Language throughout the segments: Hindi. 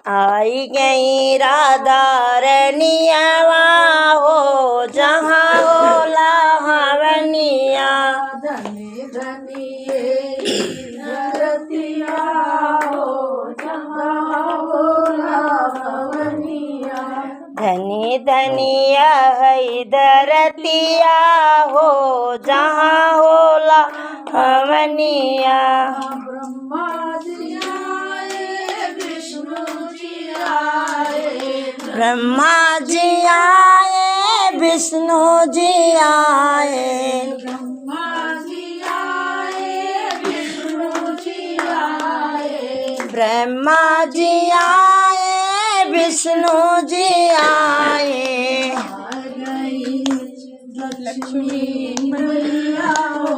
आई गई राधा रनियावा हो जहाँ होला हवनिया। धनी धनी ये धरतिया हो जहाँ होला हवनिया। धनी धनिया है धरतिया हो जहाँ होला हवनिया। ब्रह्मा जी आए विष्णु जी आए। ब्रह्मा जी आए विष्णु जी आए। ब्रह्मा जी आए विष्णु जी आए। ब्रह्मा जी आए विष्णु जी आए। आ गई लक्ष्मी मैया हो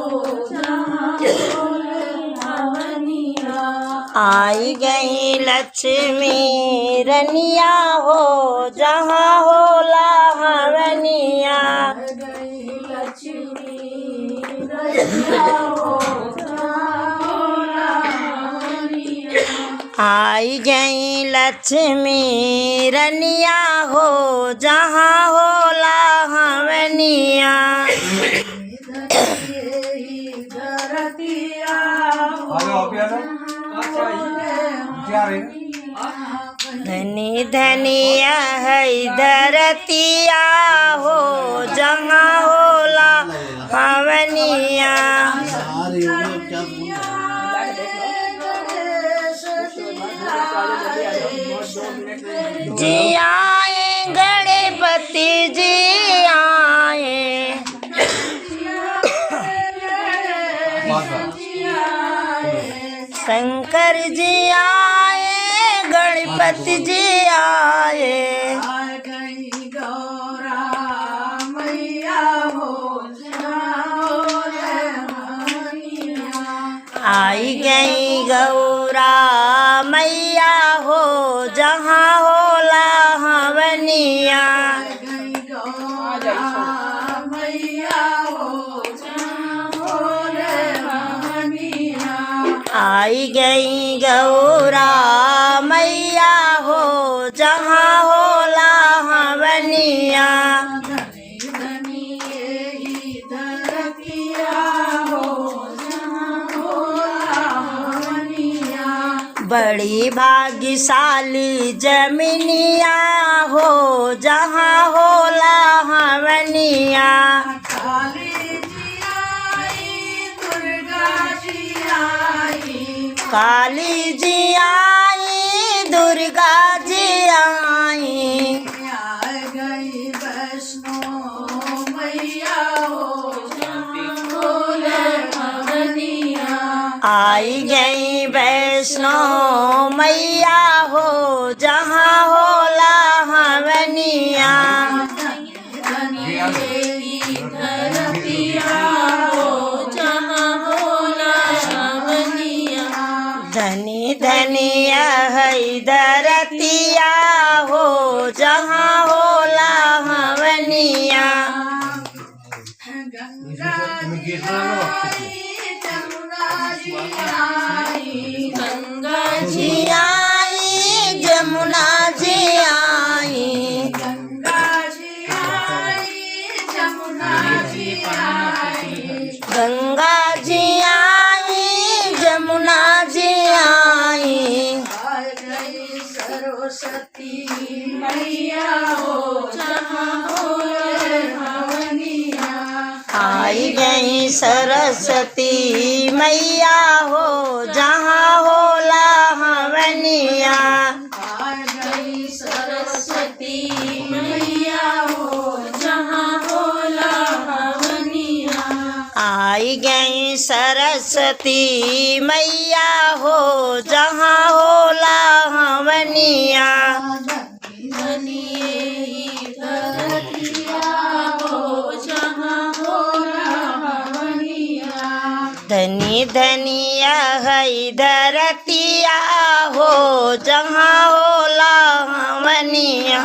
जहाँ होला हवनिया। आई गई लक्ष्मी रनिया हो जहाँ होला हवनिया। आ गई लक्ष्मी रनिया हो जहाँ होला हवनिया। आई गई लक्ष्मी रनिया हो जहाँ होला हवनिया। धरतिया धनी धनिया है धरतिया हो जहाँ होला हवनिया। जी आए गणपति जी आए। शंकर जी आए गणपति जी आए। आ गई गौरा मैया हो जहाँ होला हवनिया। आई गई गौरा मैया हो जहाँ होला हवनिया। गई गौरा मैया हो जहाँ होला हवनिया। आई गई गौरा मैया हो जहाँ होला हवनिया। धनी धनी यही धरतिया हो जहाँ होला हवनिया। बड़ी भाग्यशाली जमीनिया हो जहाँ होला हवनिया। काली जी आई दुर्गा जी आई। काली जी आई दुर्गा जी आई। आ गई वैष्णो मैया हो जहाँ होला हवनिया। आई गई वैष्णो मैया हो जहाँ होला हवनिया। धनी यही धरतिया हो जहाँ होला हवनिया। धनी धनिया है धरतिया हो जहाँ होला हवनिया। गंगा जी आई जमुना जी आई। गंगा जी आई जमुना जी आई। गंगा जी आई जमुना जी आई। गंगा जी आई जमुना जी आई। आ गई सरस्वती मैया हो जहाँ होला हवनिया। आई गई सरस्वती मैया हो जहाँ होला हवनिया। आ गई सरस्वती मैया हो जहाँ होला हवनिया। आई गई सरस्वती मैया हो जहाँ होला हवनिया। धनी यही धरतिया हो जहाँ होला हवनिया। धनी धनिया है धरतिया हो जहाँ होला हवनिया।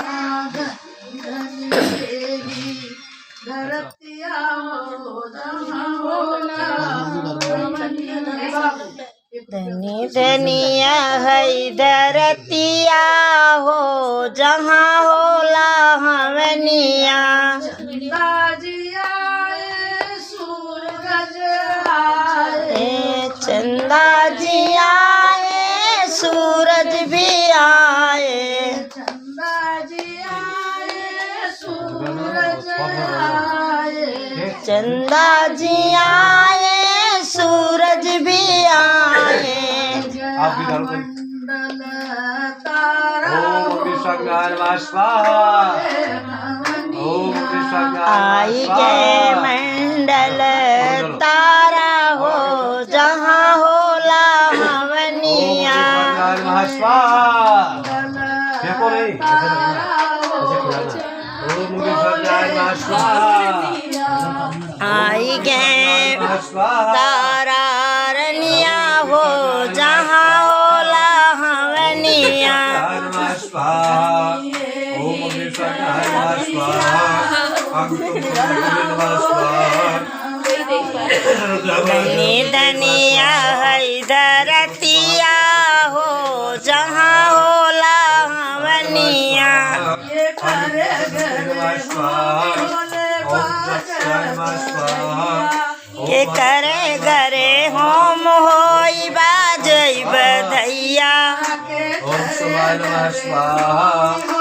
धरतिया हो जहाँ होला हवनिया। धनी धनिया है धरतिया हो जहाँ होला हवनिया चंदा जी आए सूरज आए चंदा जी आए सूरज भी आए चंदा जी आए सूरज आए चंदा जी आए सूरज भी आए मंडल तारा ओम विश्वज्ञान स्वाहा ओम विश्वज्ञान आई के मंडल तारा हो जहाँ होला हवनिया स्वाहा देखो नहीं ओम विश्वज्ञान स्वाहा आई गए तारा रनिया हो जहाँ होला हवनिया स्वाहा ओम विश्वज्ञान स्वाहा धनी धनिया है धरतिया हो जहाँ होला हवनिया ये करे ये करे घरे होम होई बाजई बधैया ओम स्वाहा